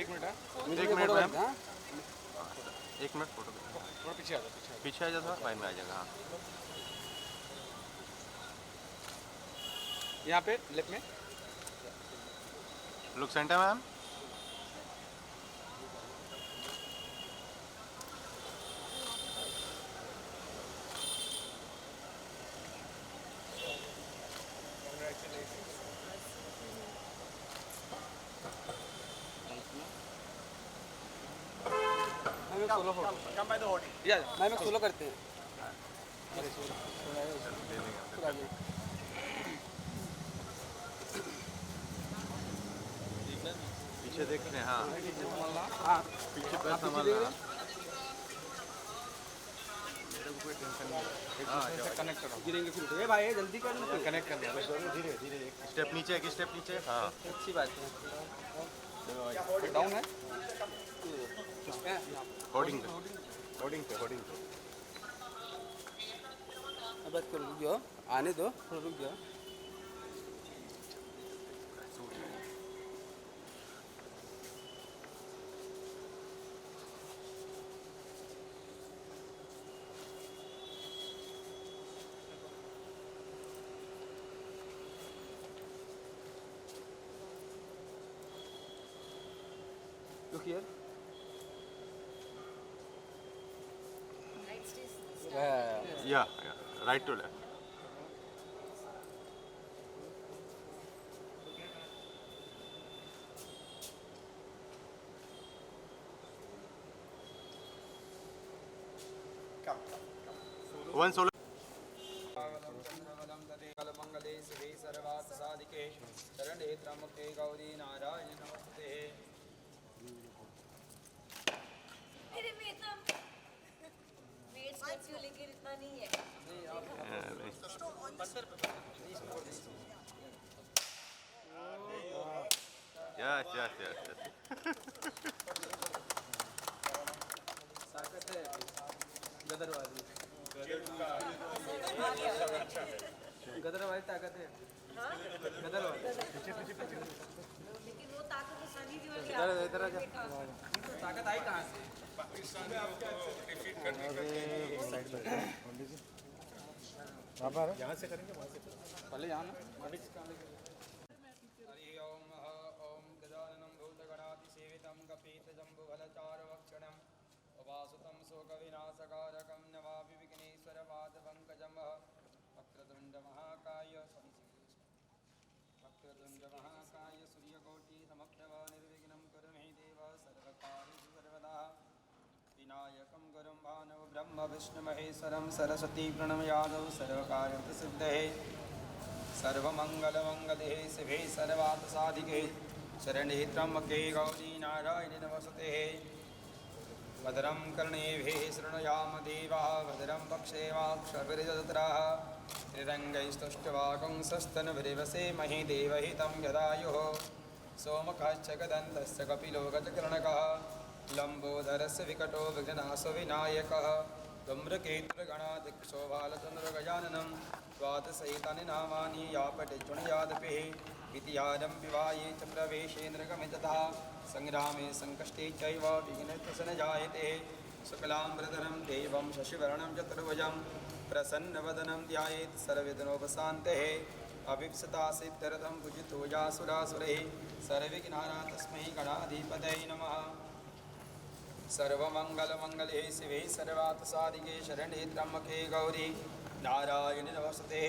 एक मिनट है, एक मिनट मैम, एक मिनट फोटो थोड़ा पीछे आ जाओ, पीछे आ जाता लाइन में आ जाएगा। हाँ यहाँ पे लेफ्ट में look centre ma'am. Ma'am solo करते हैं। पीछे देखते हैं। हाँ पीछे पैर संभालना। हाँ कनेक्ट करो, गिरेंगे फिर उठे भाई, जल्दी कर लो, कनेक्ट करना है, धीरे धीरे स्टेप नीचे, एक स्टेप नीचे। हाँ अच्छी बात है। डाउन है, होर्डिंग पे, होर्डिंग पे, होर्डिंग पे। अब बात करो, रुक जाओ, आने दो, थोड़ा रुक जाओ। Look here. या right to left. One solo. मंगले शिवे सर्वार्थ साधिके शरणे त्र्यंबके गौरी नारायण नमस्ते। मेरे मेट्स को लेकर इतना नहीं है। Yes yes yes. ताकत है गदरवादी, गदरवादी ताकत है, गदरवादी। लेकिन वो ताकत तो सनी जी वाली इधर आ जा, ताकत आई कहाँ से? यहाँ से करेंगे, वहाँ से पहले यहाँ ना। हरि ओम ओम गजाननं भूतगणातिसेवितं कपीतजम्बुफलचारुभक्षणं उपासुतं शोकविनाशकारकं नमामि विघ्नेश्वरपादपङ्कजं। वक्रतुण्डमहाकाय सूर्यकोटिसमप्रभा निर्विघ्नं कुरु मे देव सर्वकार्येषु सर्वदा। विनायकं गुरुं भानव ब्रह्म विष्णु महेश्वरं सरस्वती प्रणमयादौ सर्वकार्यसिद्धये सर्वमङ्गलमङ्गले शिवे सर्वार्थसाधिके शरणे त्र्यम्बके गौरी नारायणि नमस्ते। भद्रं कर्णेभिः शृणुयाम देवाः भद्रं पक्षेमाक्षभिर्यजत्राः त्रिरङ्गैस्तुष्टवागुंसस्तनभिर्वसेमहि देवहितं यदायुः। सोमकाश्च गदन्तस्य कपिलो गजकर्णकः लम्बोदरस्य विकटो विघ्ननाशो विनायकः। धूम्रकेतुर्गणादिक्षोभालचन्द्रगजाननं द्वादशैतानि नामानि यापटिचुणयादपिः विद्यारं विवाहे च प्रवेशेन्द्रगमिततः संग्रामे संकष्टे चैव विघ्नस्य न जायते। शुक्लाम्बरधरं देवं शशिवर्णं चतुर्भुजं प्रसन्नवदनं ध्यायेत् सर्वविघ्नोपशान्तये। अभिप्सितासिद्धरथं पूजितो यासुरासुरैः सर्वविघ्नानां तस्मै गणाधिपतये नमः। सर्वमङ्गलमङ्गले शिवे सर्वार्थसाधिके शरणे त्र्यम्बके गौरी नारायणि नमस्ते।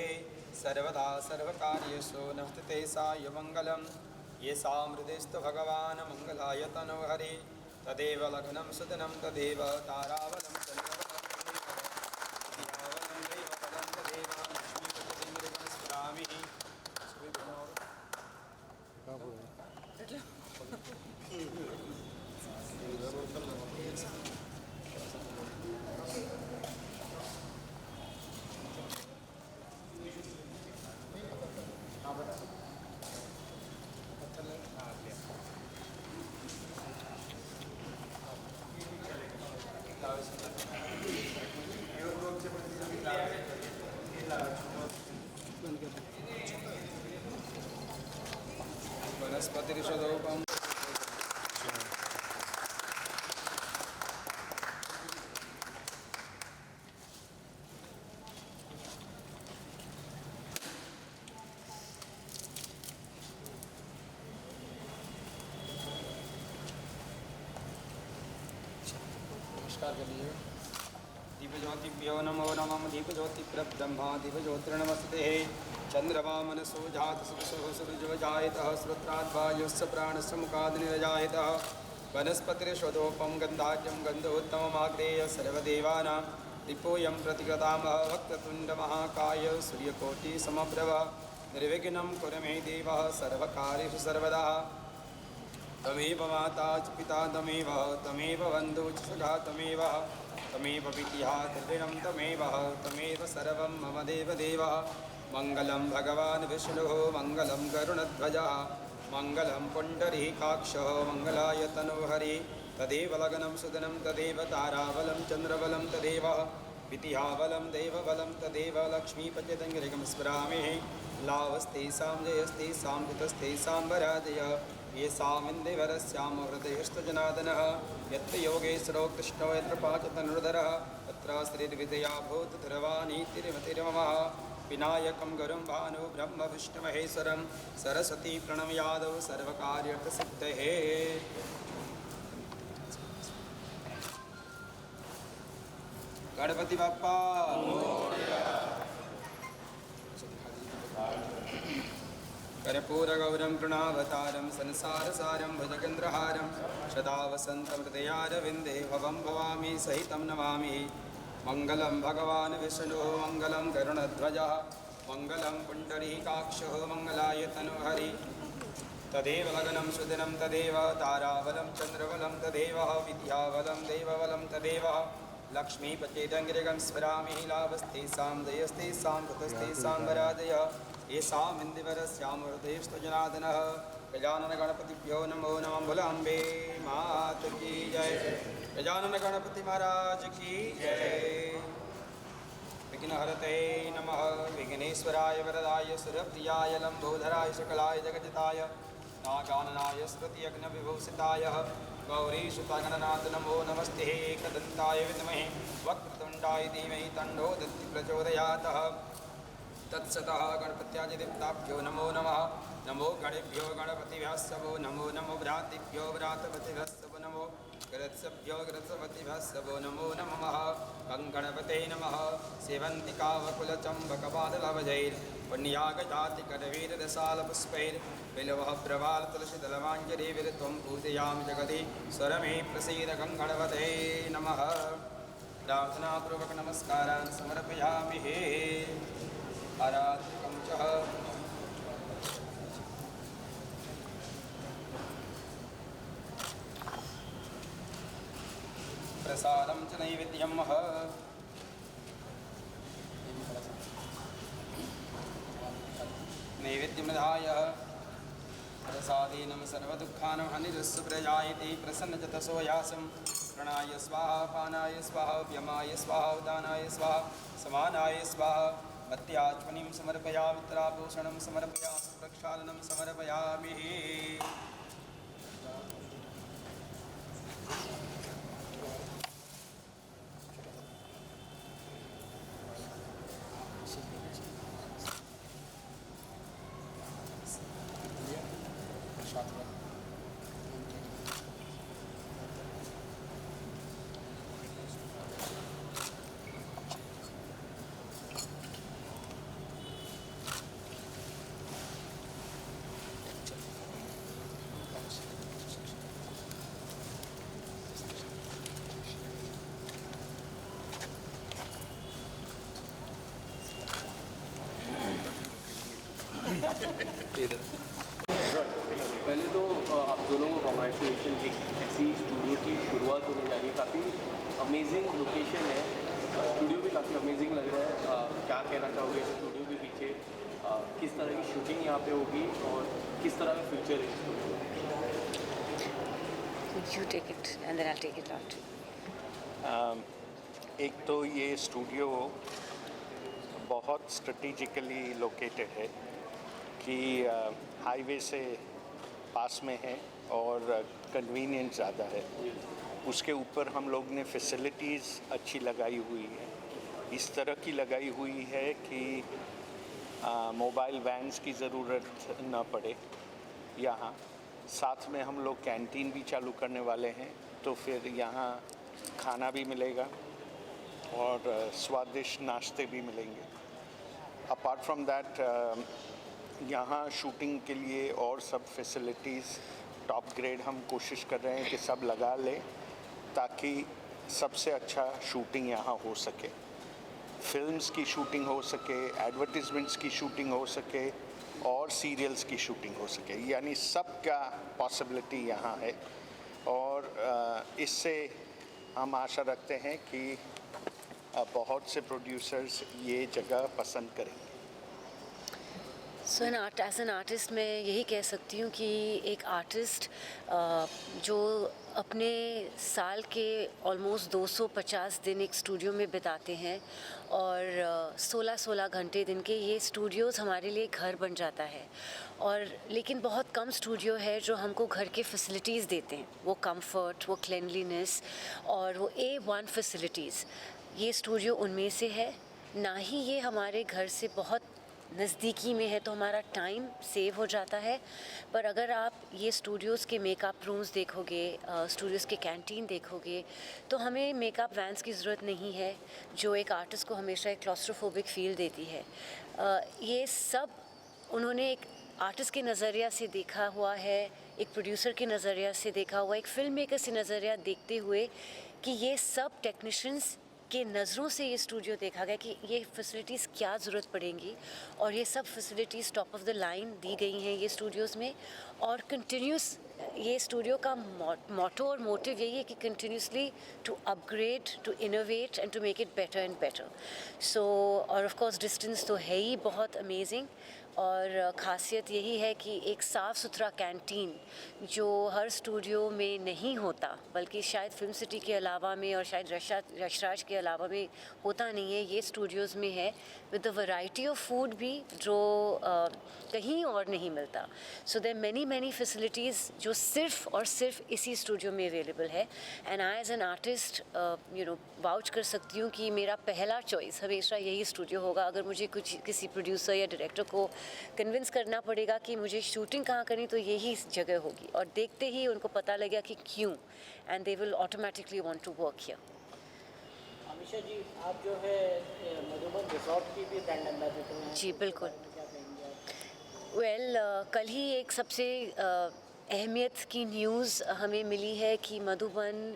सर्वदा सर्वकार्येषु नमस्ते सायमङ्गलं येषां हृदयस्थो भगवान् मङ्गलाय तनोहरि तदेव लग्नं सुदनं तदेव तारावलं वनस्पतिषदोपम नमस्कार कर लीजिए। दीपज्योतिभ्यो नमो नमः दीपज्योतिप्रब्रह्मा दीपज्योतिर्नमस्ते चंद्रमा मनसो जात सुखसो सूर्यजायतः श्रोत्राद्वायुस्य प्राणस्य मुखाद्निरजायतः वनस्पतिर्षदोपम गन्धाद्यं गन्धोत्तममाग्रेय सर्वदेवानां दीपोऽयं प्रतिगतामः वक्रतुण्डमहाकाय सूर्यकोटिसमप्रभ निर्विघ्नं कुरु मे देवः सर्वकार्येषु सर्वदा तमेव माता च पिता तमेव बन्धुः च सखा तमेव विद्या द्रविणं तमेव सर्वं मम देवदेवः मङ्गलं भगवान् विष्णुः मङ्गलं गरुडध्वजः मङ्गलं पुण्डरीकाक्षः मङ्गलाय तनोहरि तदेव लग्नं सुदनं तदेव ताराबलं चन्द्रबलं तदेव विद्याबलं देवबलं तदेव लक्ष्मीपतितङ्गिरिकं स्मरामि लाभस्तेषां जयस्तेषां जितस्तेषां वराजय येषामिन्देवरस्यां हृदयस्तु जनार्दनः यत्र योगेश्वरो कृष्णो यत्र पाचतनुर्धरः तत्र श्रीर्विद्या भूतध्रुवानीतिर्मतिर्ममः विनायकं गुरुं भानु ब्रह्म विष्णुमहेश्वरं सरस्वती प्रणमयादौ सर्वकार्यर्थसिद्धये गणपति बाप्पा कर्पूरगौरं कृणावतारं संसारसारं भुजगेन्द्रहारं सदा वसन्तं हृदयारविन्दे भवं भवामि सहितं नमामि मङ्गलं भगवान् विष्णुः मङ्गलं गरुडध्वजः मङ्गलं पुण्डरीकाक्षः मङ्गलाय तनोहरि तदेव लग्नं सुदिनं तदेव ताराबलं चन्द्रबलं तदेव विद्याबलं देवबलं तदेव लक्ष्मीपतितङ्गिरिकं स्मरामि लाभस्तेषां जयस्तेषां कृतस्तेषां वराजय येषामिन्दिवरस्यां हृदयस्तु जनार्दनः गजानन गणपतिभ्यो नमो नमः भोलाम्बे मात की जय गजानन गणपति महाराज की जय विघ्नहरते नमः विघ्नेश्वराय वरदाय सुरप्रियाय लम्बोदराय सकलाय जगजिताय नागाननाय स्तुतियज्ञविभूषिताय गौरीसुतगणनाथ नमो नमस्ते एकदन्ताय विद्महे वक्रतुण्डाय धीमहि तन्नो दन्ति प्रचोदयात् तत्सतः गणपत्यादिदेवताभ्यो नमो नमः नमो गणेभ्यो गणपतिभ्यः नमो नमो भ्रातृभ्यो भ्रातृपतिभ्यः नमो गृत्सभ्यो गृत्सपतिभ्यो नमो नमः गणपते नमः सेवन्तिकावकुलचम्बकपादलभजैर्पुण्यागजातिकरवीरदशालपुष्पैर्बिल्वः प्रवालतुलसीदलमाञ्जरीविरत्वं पूजयामि जगति स्वरमे प्रसीद गणपते नमः प्रार्थनापूर्वक नमस्कारान् समर्पयामि हे आराधिकं च प्रसादं च नैवेद्यं नैवेद्यं निधाय प्रसादेन सर्वदुःखानां हानिरस्य प्रजायते प्रसन्नचतसो यासं प्रणाय स्वाहा पानाय स्वाहा व्यमाय स्वाहा उदानाय स्वाहा समानाय स्वाहा मत्यात्मनिं समर्पयामि मित्राभूषणं समर्पयामि प्रक्षालनं समर्पयामि पहले तो आप दोनों को कॉन्ग्रेचुलेशन, एक ऐसी स्टूडियो की शुरुआत होने जा रही है। काफ़ी अमेजिंग लोकेशन है, स्टूडियो भी काफ़ी अमेजिंग लग रहा है। क्या कहना चाहोगे स्टूडियो के पीछे, किस तरह की शूटिंग यहाँ पे होगी और किस तरह का फ्यूचर है studio? You take it and then I'll take it after. एक तो ये स्टूडियो बहुत स्ट्रेटेजिकली लोकेटेड है कि हाईवे से पास में है और कन्वीनियंस ज़्यादा है। उसके ऊपर हम लोग ने फैसिलिटीज़ अच्छी लगाई हुई है, इस तरह की लगाई हुई है कि मोबाइल वैन्स की ज़रूरत न पड़े यहाँ। साथ में हम लोग कैंटीन भी चालू करने वाले हैं, तो फिर यहाँ खाना भी मिलेगा और स्वादिष्ट नाश्ते भी मिलेंगे। अपार्ट फ्रॉम दैट यहाँ शूटिंग के लिए और सब फैसिलिटीज़ टॉप ग्रेड हम कोशिश कर रहे हैं कि सब लगा लें ताकि सबसे अच्छा शूटिंग यहाँ हो सके, फिल्म्स की शूटिंग हो सके, एडवर्टिजमेंट्स की शूटिंग हो सके और सीरियल्स की शूटिंग हो सके, यानी सब का पॉसिबिलिटी यहाँ है। और इससे हम आशा रखते हैं कि बहुत से प्रोड्यूसर्स ये जगह पसंद करेंगे। सो एज एन आर्टिस्ट मैं यही कह सकती हूँ कि एक आर्टिस्ट जो अपने साल के ऑलमोस्ट 250 दिन एक स्टूडियो में बिताते हैं और 16-16 घंटे दिन के, ये स्टूडियोज़ हमारे लिए घर बन जाता है। और लेकिन बहुत कम स्टूडियो है जो हमको घर के फैसिलिटीज़ देते हैं, वो कंफर्ट, वो क्लिनलीनेस और वो A1 फैसिलिटीज़। ये स्टूडियो उनमें से है। ना ही ये हमारे घर से बहुत नज़दीकी में है तो हमारा टाइम सेव हो जाता है, पर अगर आप ये स्टूडियोज़ के मेकअप रूम्स देखोगे, स्टूडियोज़ के कैंटीन देखोगे, तो हमें मेकअप वैन्स की ज़रूरत नहीं है जो एक आर्टिस्ट को हमेशा एक क्लॉस्ट्रोफोबिक फील देती है। ये सब उन्होंने एक आर्टिस्ट के नज़रिया से देखा हुआ है, एक प्रोड्यूसर के नज़रिया से देखा हुआ, एक फ़िल्म मेकर से नज़रिया देखते हुए कि ये सब टेक्नीशियंस के नज़रों से ये स्टूडियो देखा गया कि ये फैसिलिटीज़ क्या ज़रूरत पड़ेंगी, और ये सब facilities top of the line दी गई हैं ये स्टूडियोज़ में। और कंटिन्यूस ये स्टूडियो का मोटो और मोटिव यही है कि continuously to upgrade, to innovate and to make it better and better. So और ऑफ कोर्स डिस्टेंस तो है ही बहुत अमेजिंग, और ख़ासियत यही है कि एक साफ़ सुथरा कैंटीन जो हर स्टूडियो में नहीं होता, बल्कि शायद फिल्म सिटी के अलावा में और शायद यशराज के अलावा में होता नहीं है, ये स्टूडियोज़ में है, with the variety of food भी जो कहीं और नहीं मिलता। सो देयर मैनी फैसिलिटीज़ जो सिर्फ और सिर्फ इसी स्टूडियो में अवेलेबल है। And I as an artist vouch कर सकती हूँ कि मेरा पहला चॉइस हमेशा यही स्टूडियो होगा। अगर मुझे किसी प्रोड्यूसर या डायरेक्टर को कन्विंस करना पड़ेगा कि मुझे शूटिंग कहाँ करनी, तो यही जगह होगी, और देखते ही उनको पता लगेगा कि क्यों, and they will automatically want to work here. Amisha ji, आप जो है मधुबन रिसोर्ट की भी ब्रांड एम्बेसडर हैं। जी बिल्कुल। क्या कहेंगे आप? वेल, कल ही एक सबसे अहमियत की न्यूज़ हमें मिली है कि मधुबन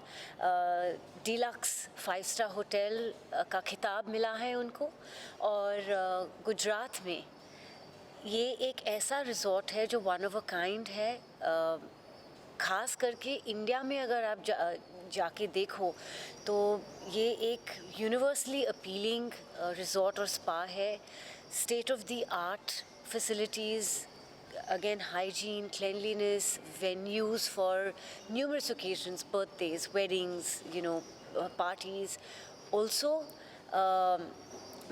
डिलक्स 5-स्टार होटल का खिताब मिला है उनको, और गुजरात में ये एक ऐसा रिज़ॉर्ट है जो वन ऑफ अ काइंड है। ख़ास करके इंडिया में अगर आप जाके देखो तो ये एक यूनिवर्सली अपीलिंग रिज़ॉर्ट और स्पा है। State of the art facilities, again hygiene, cleanliness, venues for numerous occasions, birthdays, weddings, parties. Also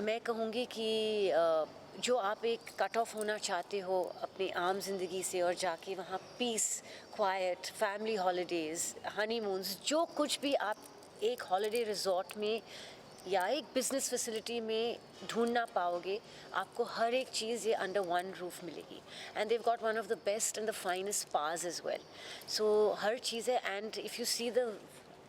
मैं कहूँगी कि जो आप एक कट ऑफ होना चाहते हो अपनी आम जिंदगी से और जाके वहाँ पीस, क्वाइट, फैमिली हॉलीडेज़, हनीमून्स, जो कुछ भी आप एक हॉलीडे रिजॉर्ट में या एक बिज़नेस फैसिलिटी में ढूंढना पाओगे, आपको हर एक चीज़ ये अंडर वन रूफ मिलेगी। And they've got one of the best and the finest spas as well. So हर चीज़ है, and if you see the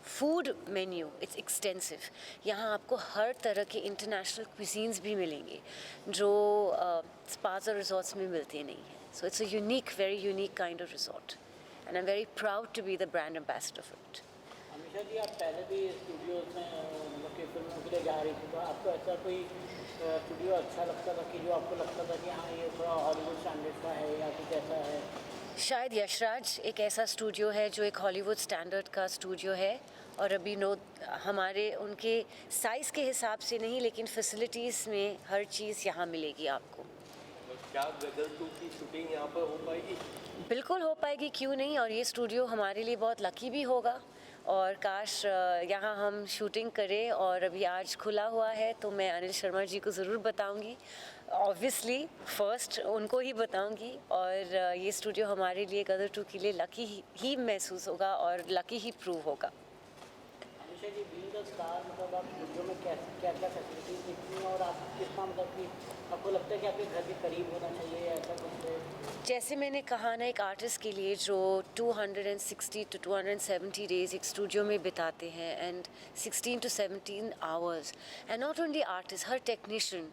food menu it's extensive. यहाँ आपको हर तरह के इंटरनेशनल क्विजीन्स भी मिलेंगे जो स्पाज और रिजॉर्ट्स में मिलते नहीं हैं। So it's a unique, very unique kind of resort, and I am very proud to be the brand ambassador for it. Amisha ji, आप पहले भी स्टूडियोज में मतलब कि फिल्मों के लिए जा रही थी, तो आपको ऐसा कोई स्टूडियो अच्छा लगता था कि जो आपको लगता था कि हाँ ये थोड़ा हॉलीवुड स्टैंडर्ड का है या कुछ ऐसा है? शायद यशराज एक ऐसा स्टूडियो है जो एक हॉलीवुड स्टैंडर्ड का स्टूडियो है, और अभी हमारे उनके साइज़ के हिसाब से नहीं, लेकिन फैसिलिटीज़ में हर चीज़ यहाँ मिलेगी आपको। क्या गदर 2 की शूटिंग यहाँ पर हो पाएगी? बिल्कुल हो पाएगी, क्यों नहीं। और ये स्टूडियो हमारे लिए बहुत लकी भी होगा, और काश यहाँ हम शूटिंग करें। और अभी आज खुला हुआ है तो मैं अनिल शर्मा जी को ज़रूर बताऊंगी, ऑब्वियसली फर्स्ट उनको ही बताऊंगी। और ये स्टूडियो हमारे लिए गदर 2 के लिए लकी ही महसूस होगा और लकी ही प्रूव होगा। अमीषा जी बीइंग द स्टार मतलब आप स्टूडियो में क्या क्या क्या फैसिलिटीज देखती हैं और आप कितना मतलब कि आपको लगता है कि आपके घर के करीब होना चाहिए या ऐसा कुछ है? जैसे मैंने कहा ना, एक आर्टिस्ट के लिए जो 260 to 270 डेज एक स्टूडियो में बिताते हैं and 16 to 17 hours, and not only artist, हर टेक्नीशियन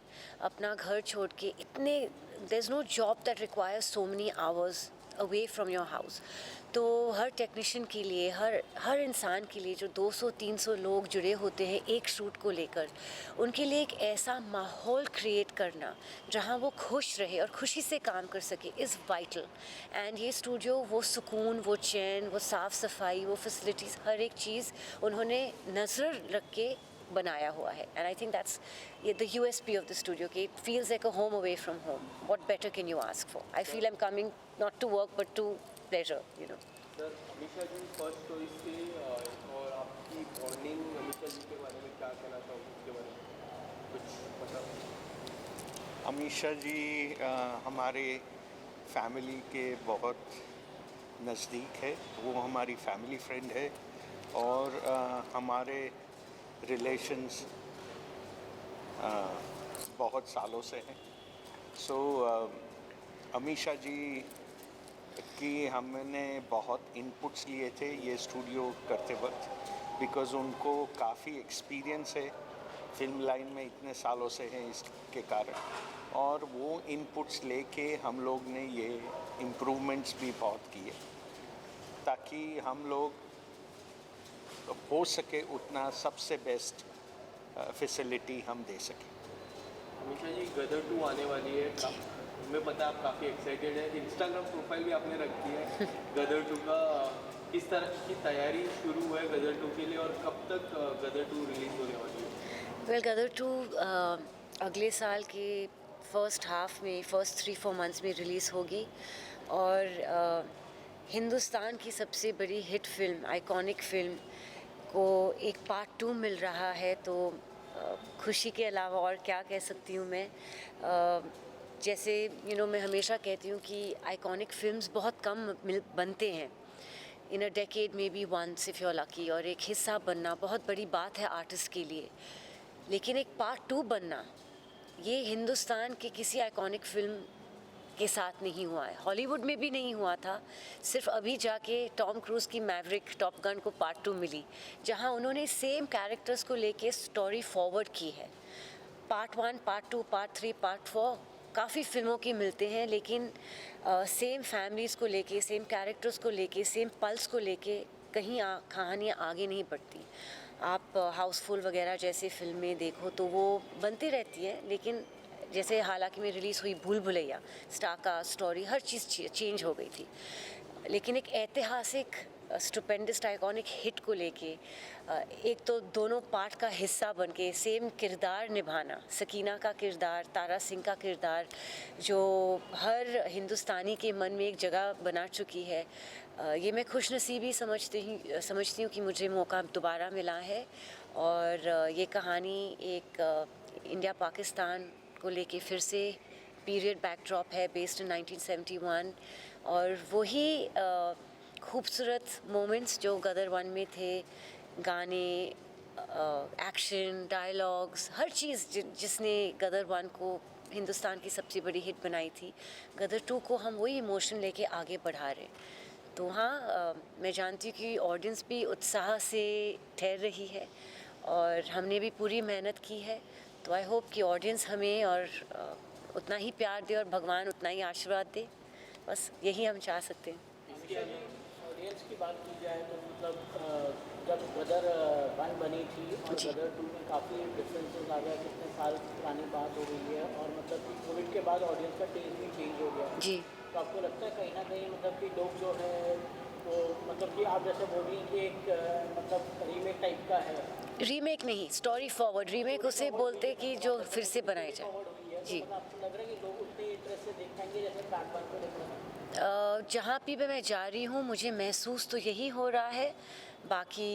अपना घर छोड़ के इतने, there is no job that requires so many hours away from your house. तो हर टेक्नीशियन के लिए, हर इंसान के लिए जो 200-300 लोग जुड़े होते हैं एक शूट को लेकर, उनके लिए एक ऐसा माहौल क्रिएट करना जहां वो खुश रहे और खुशी से काम कर सके इज़ वाइटल। एंड ये स्टूडियो वो सुकून, वो चैन, वो साफ़ सफाई, वो फैसिलिटीज़, हर एक चीज़ उन्होंने नज़र रख के बनाया हुआ है। And I think that's the USP of the studio, कि it feels like a home away from home. What better can you ask for? I feel I am coming not to work but to pleasure, you know. Sir, Amisha ji first choice थी और आपकी bonding Amisha जी के बारे में क्या कहना चाहोगे, उसके बारे में कुछ बताओ? अमीषा जी हमारे फैमिली के बहुत नज़दीक है, वो हमारी फैमिली फ्रेंड है और हमारे रिलेशंस बहुत सालों से हैं। सो अमीषा जी कि हमने बहुत इनपुट्स लिए थे ये स्टूडियो करते वक्त, बिकॉज़ उनको काफ़ी एक्सपीरियंस है फिल्म लाइन में, इतने सालों से हैं इसके कारण, और वो इनपुट्स लेके हम लोग ने ये इम्प्रूवमेंट्स भी बहुत किए ताकि हम लोग हो सके उतना सबसे बेस्ट फैसिलिटी हम दे सकें। अमीषा जी गदर 2 आने वाली है, हमें पता है आप काफ़ी एक्साइटेड है, इंस्टाग्राम प्रोफाइल भी आपने रखी है गदर 2 का। किस तरह की तैयारी शुरू है गदर 2 के लिए और कब तक गदर 2 रिलीज़ होने वाली है? वेल, गदर 2 अगले साल के फर्स्ट हाफ में, फर्स्ट 3-4 मंथ्स में रिलीज़ होगी और हिंदुस्तान की सबसे बड़ी हिट फिल्म, आइकॉनिक फिल्म को एक पार्ट 2 मिल रहा है, तो खुशी के अलावा और क्या कह सकती हूँ मैं। जैसे मैं हमेशा कहती हूँ कि आइकॉनिक फिल्म्स बहुत कम बनते हैं, इन अ डेकेड में be once if you are lucky, और एक हिस्सा बनना बहुत बड़ी बात है आर्टिस्ट के लिए। लेकिन एक पार्ट 2 बनना, ये हिंदुस्तान की किसी आइकॉनिक फिल्म के साथ नहीं हुआ है, हॉलीवुड में भी नहीं हुआ था। सिर्फ अभी जाके टॉम क्रूज़ की मैवरिक, टॉप गन को पार्ट 2 मिली, जहाँ उन्होंने सेम कैरेक्टर्स को लेके स्टोरी फॉरवर्ड की है। पार्ट 1, पार्ट 2, पार्ट 3, पार्ट 4 काफ़ी फिल्मों की मिलते हैं, लेकिन सेम फैमिलीज़ को लेके, सेम कैरेक्टर्स को लेके, सेम पल्स को लेके कहीं कहानियाँ आगे नहीं बढ़ती। आप हाउसफुल वगैरह जैसे फिल्में देखो तो वो बनती रहती हैं, लेकिन जैसे हालांकि में रिलीज़ हुई भूल भुलैया, स्टार का स्टोरी, हर चीज़ चेंज हो गई थी। लेकिन एक ऐतिहासिक स्टुपेंडस आइकॉनिक हिट को लेके एक तो दोनों पार्ट का हिस्सा बनके सेम किरदार निभाना, सकीना का किरदार, तारा सिंह का किरदार, जो हर हिंदुस्तानी के मन में एक जगह बना चुकी है, ये मैं खुशनसीबी समझती हूँ कि मुझे मौका दोबारा मिला है। और ये कहानी एक इंडिया पाकिस्तान को लेके फिर से पीरियड बैकड्रॉप है, बेस्ड इन 1971, और वही खूबसूरत मोमेंट्स जो गदर 1 में थे, गाने, एक्शन, डायलॉग्स, हर चीज़ जिसने गदर 1 को हिंदुस्तान की सबसे बड़ी हिट बनाई थी, गदर 2 को हम वही इमोशन लेके आगे बढ़ा रहे। तो हाँ, मैं जानती हूँ कि ऑडियंस भी उत्साह से ठहर रही है और हमने भी पूरी मेहनत की है। तो आई होप कि ऑडियंस हमें और उतना ही प्यार दे और भगवान उतना ही आशीर्वाद दे, बस यही हम चाह सकते हैं। ऑडियंस की बात की जाए तो मतलब जब गदर 1 बनी थी और गदर 2 में काफ़ी डिफरेंसेस आ गया, कितने साल पुरानी बात हो गई है, और मतलब कि कोविड के बाद ऑडियंस का टेस्ट भी चेंज हो गया जी। तो आपको लगता है कहीं ना कहीं मतलब कि लोग जो है वो मतलब कि आप जैसे बोल रही हैं कि एक मतलब रीमेक टाइप का है? रीमेक नहीं, स्टोरी फॉरवर्ड। रीमेक उसे बोलते कि जो फिर से बनाए जाए। जी। आपको लग रहा है कि लोग उतने इंटरेस्ट से देख पाएंगे जैसे पार्ट 1 को देख रहे हैं? जहाँ भी मैं जा रही हूँ मुझे महसूस तो यही हो रहा है, बाकी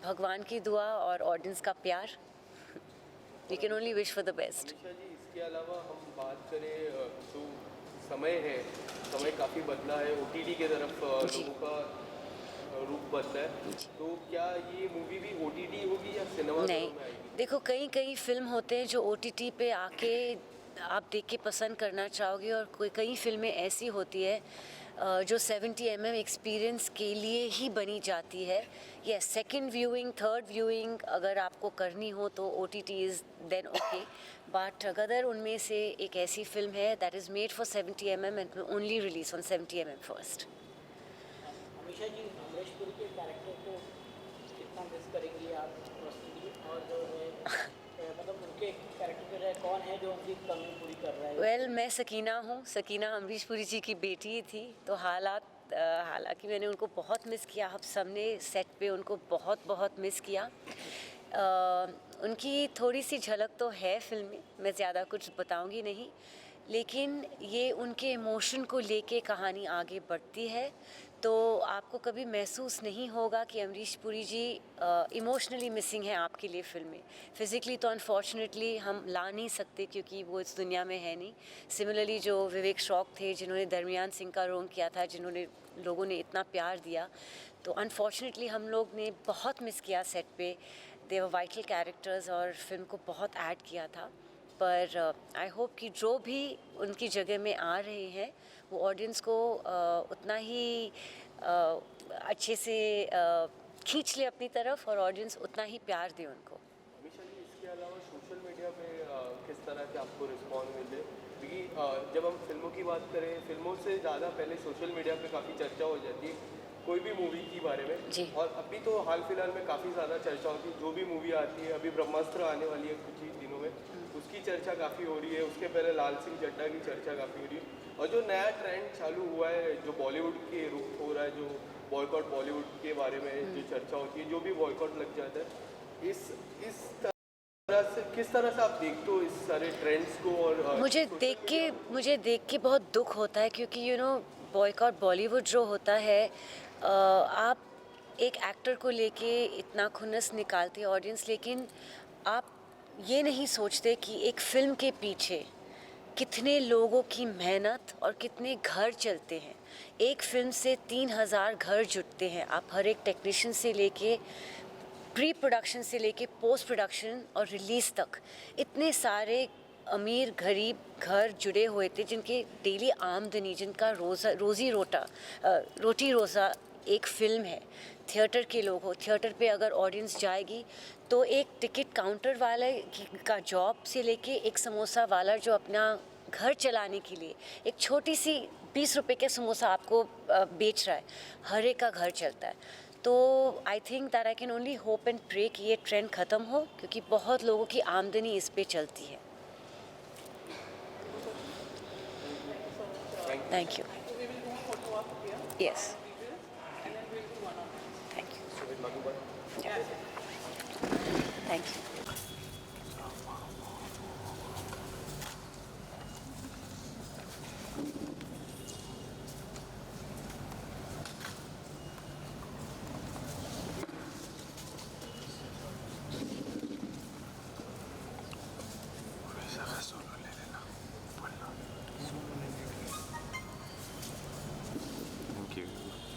भगवान की दुआ और ऑडियंस का प्यार। We can only wish for the best. Amisha ji, इसके अलावा हम बात करें जो समय है, समय काफ़ी बदला है, OTT के तरफ लोगों का रूप बनता है, तो क्या ये मूवी भी OTT होगी या सिनेमा नहीं, में आएगी? देखो कई कई फिल्म होते हैं जो OTT पे आके आप देख के पसंद करना चाहोगे, और कोई कई फिल्में ऐसी होती है जो 70 mm एक्सपीरियंस के लिए ही बनी जाती है। ये सेकंड व्यूइंग, थर्ड व्यूइंग अगर आपको करनी हो तो OTT is then okay, but अगर उनमें से एक ऐसी फिल्म है that is made for 70 mm and only release on 70 mm first. हमेशा जी अमरीश पुरी के कैरेक्टर को कितना मिस करेंगी आप पर्सनली, और जो है मतलब उनके कैरेक्टर जो है कौन है जो उनकी कमी पूरी कर रहा है? वेल मैं सकीना हूँ। सकीना अमरीश पुरी जी की बेटी थी, तो हालांकि मैंने उनको बहुत मिस किया। हम सब ने सेट पे उनको बहुत बहुत मिस किया। उनकी थोड़ी सी झलक तो है फिल्म में, मैं ज़्यादा कुछ बताऊंगी नहीं, लेकिन ये उनके इमोशन को लेके कहानी आगे बढ़ती है, तो आपको कभी महसूस नहीं होगा कि अमरीश पुरी जी इमोशनली मिसिंग है आपके लिए फिल्म में। फिज़िकली तो अनफॉर्चुनेटली हम ला नहीं सकते क्योंकि वो इस दुनिया में है नहीं। सिमिलरली जो विवेक श्रॉफ थे जिन्होंने दरमियान सिंह का रोल किया था, जिन्होंने लोगों ने इतना प्यार दिया, तो अनफॉर्चुनेटली हम लोग ने बहुत मिस किया सेट पे। दे वर वाइटल कैरेक्टर्स और फिल्म को बहुत ऐड किया था। पर आई होप कि जो भी उनकी जगह में आ रहे हैं वो ऑडियंस को उतना ही अच्छे से खींच ले अपनी तरफ, और ऑडियंस उतना ही प्यार दे उनको। हमेशा जी इसके अलावा सोशल मीडिया पे किस तरह के आपको रिस्पॉन्स मिले? क्योंकि जब हम फिल्मों की बात करें, फिल्मों से ज़्यादा पहले सोशल मीडिया पे काफ़ी चर्चा हो जाती है कोई भी मूवी के बारे में जी। और अभी तो हाल फिलहाल में काफ़ी ज़्यादा चर्चा होती है। जो भी मूवी आती है, अभी ब्रह्मास्त्र आने वाली है कुछ ही दिनों में, उसकी चर्चा काफ़ी हो रही है। उसके पहले लाल सिंह चड्ढा की चर्चा काफ़ी हो रही है। और जो नया ट्रेंड चालू हुआ है, जो बॉलीवुड के रुख हो रहा है, जो बॉयकॉट बॉलीवुड के बारे में जो चर्चा होती है, जो भी बॉयकॉट लग जाता है, इस तरह से किस तरह से आप देखते हो इस सारे ट्रेंड्स को? और मुझे देख के बहुत दुख होता है, क्योंकि बॉयकॉट बॉलीवुड जो होता है, आप एक एक्टर को लेके इतना खुन्नस निकालते हैं ऑडियंस, लेकिन आप ये नहीं सोचते कि एक फिल्म के पीछे कितने लोगों की मेहनत और कितने घर चलते हैं। एक फिल्म से 3000 घर जुटते हैं। आप हर एक टेक्नीशियन से लेके प्री प्रोडक्शन से लेके पोस्ट प्रोडक्शन और रिलीज़ तक इतने सारे अमीर गरीब घर जुड़े हुए थे, जिनके डेली आमदनी, जिनका रोटी रोज़ा एक फिल्म है। थिएटर के लोग हो, थिएटर पे अगर ऑडियंस जाएगी तो एक टिकट काउंटर वाले का जॉब से लेके एक समोसा वाला जो अपना घर चलाने के लिए एक छोटी सी 20 रुपए के समोसा आपको बेच रहा है, हर एक का घर चलता है। तो I think that I can only hope and pray कि ये ट्रेंड ख़त्म हो, क्योंकि बहुत लोगों की आमदनी इस पे चलती है। Thank you. Yes, thank you. Thank you. Thank you.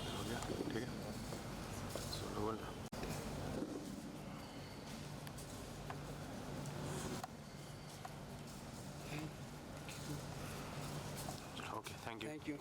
हो गया, ठीक है, सोलो बोल रहा। Okay, thank you.